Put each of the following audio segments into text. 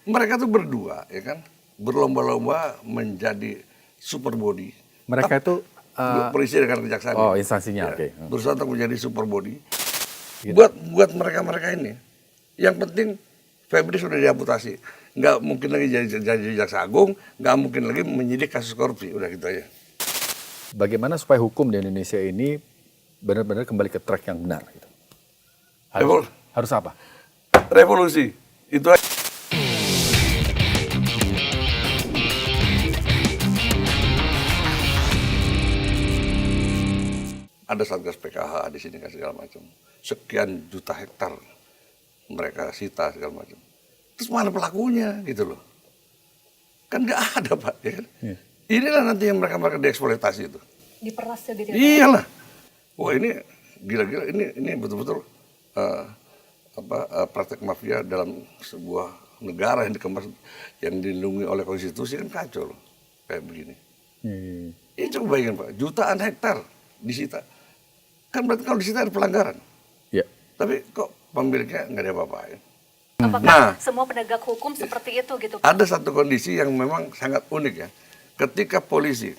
Mereka tuh berdua, ya kan, berlomba-lomba menjadi super body. Mereka itu polisi dengan kejaksaan. Oh, instansinya, Ya, oke. berusaha untuk menjadi super body. Gitu. Buat mereka ini, yang penting Febri sudah diamputasi, nggak mungkin lagi jadi jaksa agung, nggak mungkin lagi menyidik kasus korupsi, udah gitu aja. Bagaimana supaya hukum di Indonesia ini benar-benar kembali ke track yang benar? Gitu. Harus apa? Revolusi itu aja. Ada satgas PKH di sini kan segala macam. Sekian juta hektar mereka sita segala macam. Terus mana pelakunya gitu loh? Kan nggak ada Pak. Ya kan? Yeah. Inilah nanti yang mereka dieksploitasi itu. Diperas sedikit. Iyalah. Wah ini gila-gila. Ini betul-betul praktek mafia dalam sebuah negara yang dikemas, yang dilindungi oleh konstitusi kan kacau loh. Kayak begini. Ini coba bayangin Pak. Jutaan hektar disita. Kan berarti kalau disita ada pelanggaran. Ya. Tapi kok pemiliknya nggak ada apa-apain. Apakah semua penegak hukum seperti itu gitu? Ada satu kondisi yang memang sangat unik ya. Ketika polisi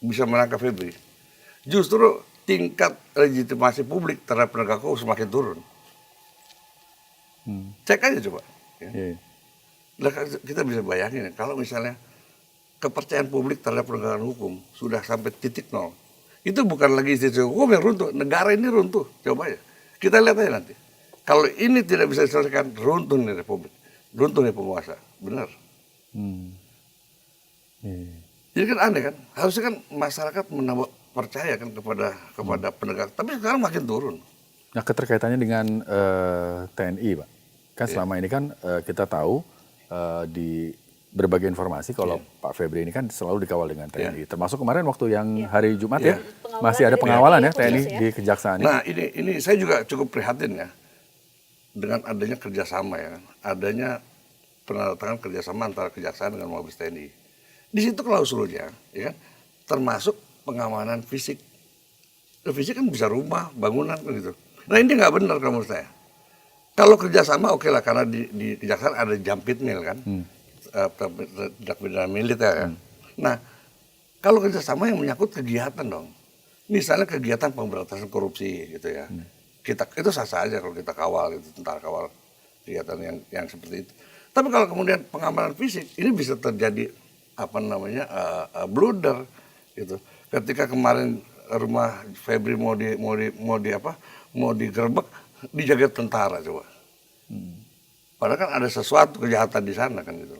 bisa menangkap Febri, justru tingkat legitimasi publik terhadap penegak hukum semakin turun. Cek aja coba. Ya. Kita bisa bayangin kalau misalnya kepercayaan publik terhadap penegakan hukum sudah sampai titik nol. Itu bukan lagi institusi hukum yang runtuh, negara ini runtuh. Coba ya, kita lihat aja nanti. Kalau ini tidak bisa diselesaikan, runtuh nih republik, runtuh nih penguasa, benar. Jadi kan aneh kan, harusnya kan masyarakat menambah percaya kan kepada penegak, tapi sekarang makin turun. Nah keterkaitannya dengan TNI Pak, kan selama ini kan kita tahu di berbagai informasi kalau Pak Febri ini kan selalu dikawal dengan TNI. Termasuk kemarin waktu yang hari Jumat ya, masih ada pengawalan ya TNI di kejaksaan. Nah ini saya juga cukup prihatin ya, dengan adanya kerjasama ya, adanya penandatangan kerjasama antara kejaksaan dengan Mabes TNI. Di situ klausulnya, ya, termasuk pengamanan fisik. Fisik kan bisa rumah, bangunan kan gitu. Nah ini nggak benar kalau menurut saya. Kalau kerjasama oke lah, karena di kejaksaan ada jampitmil kan. Tindak pidana militer ya. Nah, kalau kerjasama yang menyangkut kegiatan dong, misalnya kegiatan pemberantasan korupsi gitu ya, kita itu sah-sah aja kalau kita kawal gitu, tentara kawal kegiatan yang seperti itu. Tapi kalau kemudian pengamanan fisik ini bisa terjadi blunder gitu. Ketika kemarin rumah Febri mau digerebek, dijaga tentara coba. Padahal kan ada sesuatu kejahatan di sana kan gitu.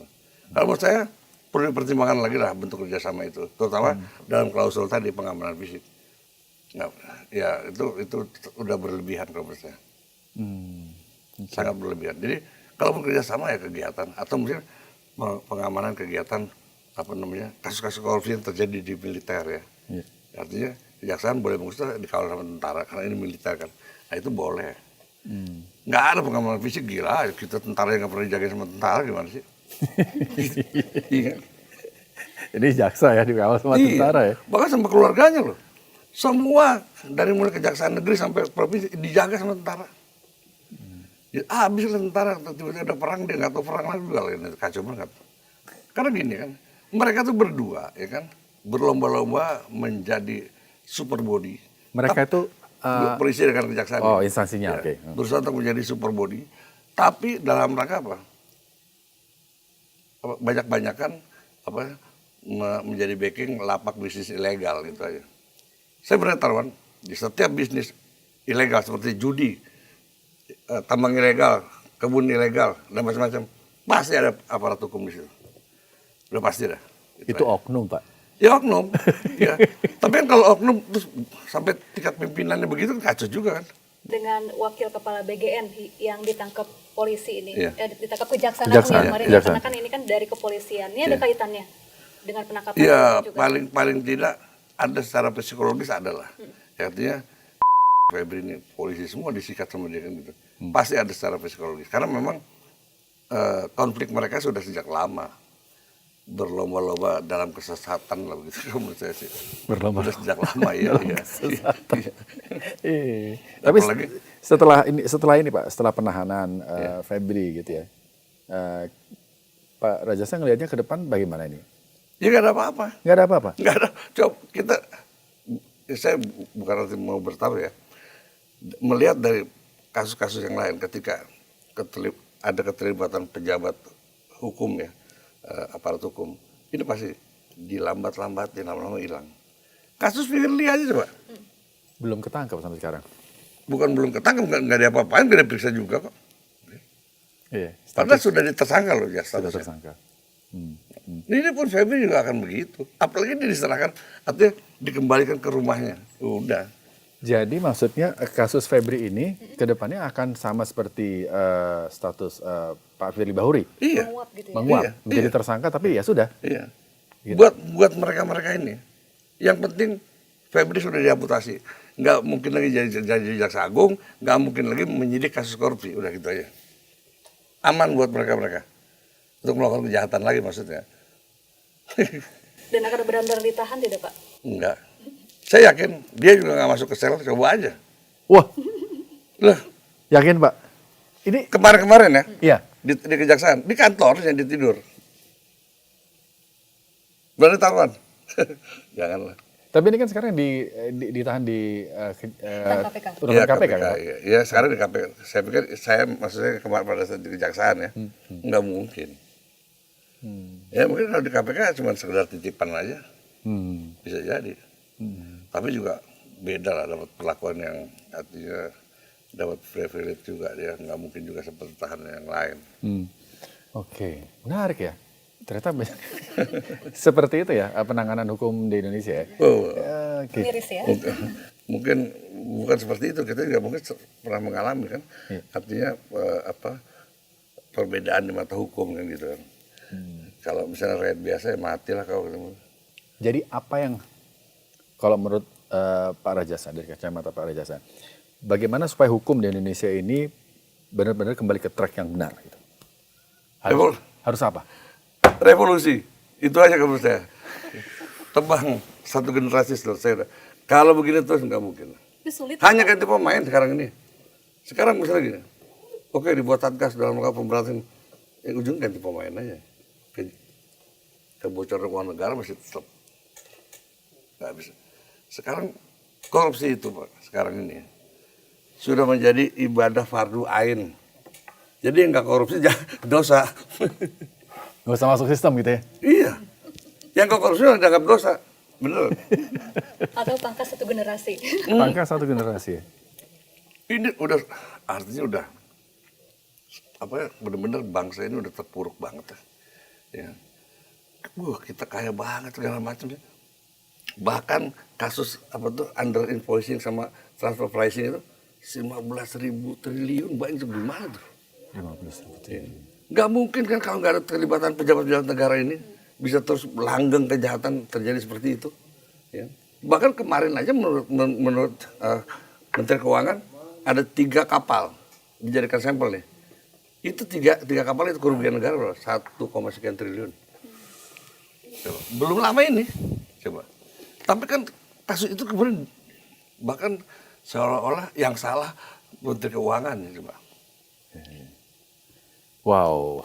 Kalau menurut saya perlu dipertimbangkan lagi lah bentuk kerjasama itu, terutama dalam klausul tadi pengamanan fisik. Nah, ya itu udah berlebihan kalau menurut saya, sangat berlebihan. Jadi kalau kerjasama ya kegiatan atau mungkin pengamanan kegiatan kasus-kasus korupsi yang terjadi di militer ya. Artinya kejaksaan boleh mengusut dikawal sama tentara karena ini militer kan. Nah itu boleh. Nggak ada pengamanan fisik, gila kita tentara yang nggak pernah dijagain sama tentara gimana sih? Iya. Jadi jaksa ya dikawal sama tentara ya? Bahkan sama keluarganya loh. Semua dari mulai kejaksaan negeri sampai provinsi dijaga sama tentara. Habis lah tentara, tiba-tiba ada perang dia nggak tahu perang lagi, kacau banget. Karena gini kan, mereka tuh berdua ya kan berlomba-lomba menjadi super body. Mereka itu polisi dengan kejaksaan. Oh, instansinya, oke. Berusaha untuk menjadi super body, tapi dalam rangka apa? Banyak-banyakan menjadi backing lapak bisnis ilegal gitu aja. Saya pernah di setiap bisnis ilegal seperti judi, tambang ilegal, kebun ilegal dan macam-macam, pasti ada aparat hukum di situ. Udah pasti dah. Itu oknum Pak. Ya oknum, ya. Tapi kan kalau oknum terus sampai tingkat pimpinannya begitu kan kacau juga kan. Dengan wakil kepala BGN yang ditangkap polisi ini, ditangkap kejaksaan kemarin, karena kan ini kan dari kepolisian. Ini ada kaitannya dengan penangkapan? Iya, paling tidak ada secara psikologis adalah. Artinya Febri ini polisi semua disikat sama dia kan gitu. Pasti ada secara psikologis karena memang konflik mereka sudah sejak lama. Berlomba-lomba dalam kesesatan lah begitu menurut saya sih. Berlomba sejak lama ya. Tapi setelah ini Pak, setelah penahanan Febri gitu ya, Pak Rajasa ngelihatnya ke depan bagaimana ini? Ya nggak ada apa-apa. Nggak ada apa-apa? Nggak ada. Coba kita, saya bukan arti mau bertaruh ya. Melihat dari kasus-kasus yang lain ketika ada keterlibatan pejabat hukum ya, aparat hukum, ini pasti dilambat-lambatin, lama-lama hilang. Kasus Firly aja coba. Belum ketangkap sampai sekarang. Bukan belum ketangkap, nggak ada apa-apain, nggak diperiksa juga kok. Iya. Padahal sudah ditersangka loh ya Sudah statusnya. tersangka. Ini pun Febri juga akan begitu. Apalagi dia diserahkan, artinya dikembalikan ke rumahnya. Udah. Jadi maksudnya kasus Febri ini ke depannya akan sama seperti status Pak Firly Bahuri. Iya. Menguap gitu ya. Menguap, Iya, menjadi iya. tersangka tapi ya sudah. Iya. Gitu. Buat mereka-mereka ini, yang penting Febri sudah diamputasi. Nggak mungkin lagi jadi jaksa agung, nggak mungkin lagi menyidik kasus korupsi. Udah gitu aja. Aman buat mereka-mereka. Untuk melakukan kejahatan lagi maksudnya. Dan akan benar-benar ditahan tidak Pak? Enggak. Saya yakin dia juga nggak masuk ke sel, coba aja. Wah, Loh, yakin Pak? Ini kemarin-kemarin ya, iya. di kejaksaan, di kantornya dia tidur. Berani taruhan? Janganlah. Tapi ini kan sekarang ditahan di KPK. rutan KPK kan? Pak? Iya, ya, sekarang di KPK. Saya pikir, maksudnya kemarin pada saat di kejaksaan ya, nggak mungkin. Ya mungkin kalau di KPK cuma sekedar titipan aja, bisa jadi. Tapi juga beda lah, dapat perlakuan yang artinya dapat privilege juga, dia nggak mungkin juga seperti tahanan yang lain. Oke, menarik ya. Ternyata banyak seperti itu ya penanganan hukum di Indonesia ya. Oh, Oke. Miris ya. mungkin bukan seperti itu, kita juga mungkin pernah mengalami kan. Iya. Artinya perbedaan di mata hukum kan gitu kan. Kalau misalnya rakyat biasa ya matilah kalau ketemu. Jadi apa yang kalau menurut Pak Rajasa, dari kacamata Pak Rajasa, bagaimana supaya hukum di Indonesia ini benar-benar kembali ke track yang benar gitu? Harus apa? Revolusi, itu aja menurut saya. Tebang satu generasi selesai. Kalau begini terus nggak mungkin. Tapi sulit. Hanya ganti pemain sekarang ini. Sekarang misalnya gini, oke dibuat satgas dalam rangka pemberantasan, ujung ganti pemain aja. Kebocoran keuangan negara masih tetap nggak bisa. Sekarang korupsi itu Pak, sekarang ini sudah menjadi ibadah fardu ain. Jadi yang nggak korupsi dosa. Nggak usah masuk sistem gitu ya? Iya, yang nggak korupsi dianggap dosa, bener. Atau pangkas satu generasi. Pangkas satu generasi ya? Ini udah artinya udah apa ya, bener-bener bangsa ini udah terpuruk banget ya. Wah kita kaya banget segala macam ya. Bahkan kasus apa tuh under invoicing sama transfer pricing itu 15.000 triliun, banyak itu gimana tuh? 15.000 triliun. Nggak mungkin kan kalau nggak ada terlibatan pejabat-pejabat negara ini bisa terus langgeng kejahatan terjadi seperti itu. Ya. Bahkan kemarin aja menurut Menteri Keuangan ada 3 kapal dijadikan sampel nih. Itu tiga kapal itu kerugian negara berapa? 1, sekian triliun. Coba. Belum lama ini, coba. Tapi kan kasus itu kemudian bahkan seolah-olah yang salah Menteri Keuangan ya coba. Wow,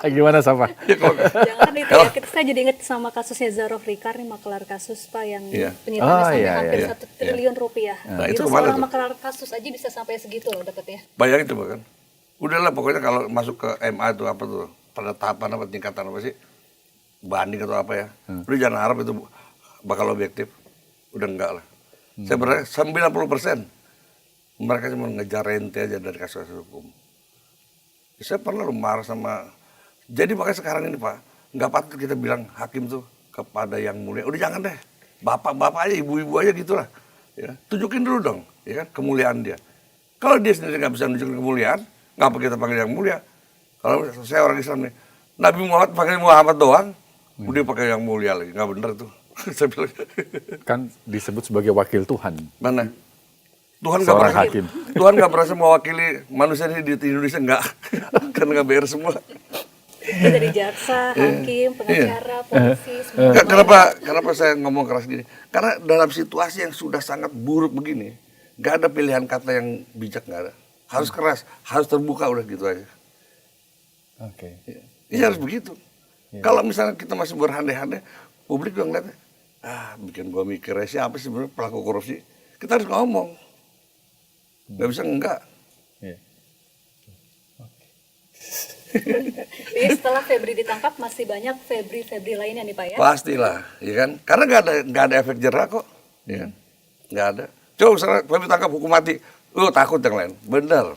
gimana Safa? Jangan itu ya, saya jadi ingat sama kasusnya Zarof Rikar nih, makelar kasus Pak yang penyitaannya sampai hampir 1 triliun rupiah. Nah, itu kemana seorang tuh? makelar kasus aja bisa sampai segitu loh dapetnya. Bayangin coba kan. Udahlah pokoknya kalau masuk ke MA itu apa tuh, pada tahapan apa tingkatan apa sih? Banding atau apa ya. Lu jangan harap itu bakal objektif. Udah enggak lah. Saya berarti 90% mereka cuma ngejar rente aja dari kasus-kasus hukum. Saya pernah lu marah sama, jadi makanya sekarang ini Pak, nggak patut kita bilang hakim tuh kepada yang mulia. Udah jangan deh, bapak-bapak aja, ibu-ibu aja gitulah. Ya, tunjukin dulu dong, ya kan, kemuliaan dia. Kalau dia sendiri nggak bisa nunjukin kemuliaan, ngapa kita panggil yang mulia? Kalau saya orang Islam nih, Nabi Muhammad panggil Muhammad doang, udah pakai yang mulia lagi, nggak bener tuh. Saya bilang. Kan disebut sebagai wakil Tuhan. Mana? Tuhan nggak Seorang pernah hakim. Tuhan nggak pernah mewakili manusia ini di Indonesia nggak, karena nggak bayar semua. Itu dari jaksa, hakim, pengacara, polisi, semua. Kenapa saya ngomong keras gini? Karena dalam situasi yang sudah sangat buruk begini, nggak ada pilihan kata yang bijak, nggak ada. Harus keras, harus terbuka, udah gitu aja. Oke. Iya harus begitu. Kalau misalnya kita masih berhandai-handai, publik juga ngeliatnya, bikin gua mikir siapa sih sebenarnya pelaku korupsi. Kita harus ngomong. Nggak bisa enggak. Iya. Jadi setelah Febri ditangkap masih banyak Febri lainnya nih Pak ya? Pastilah, ya kan? Karena nggak ada efek jerah kok, ya kan? Nggak ada. Coba misalnya Febri tangkap hukum mati, takut yang lain. Benar.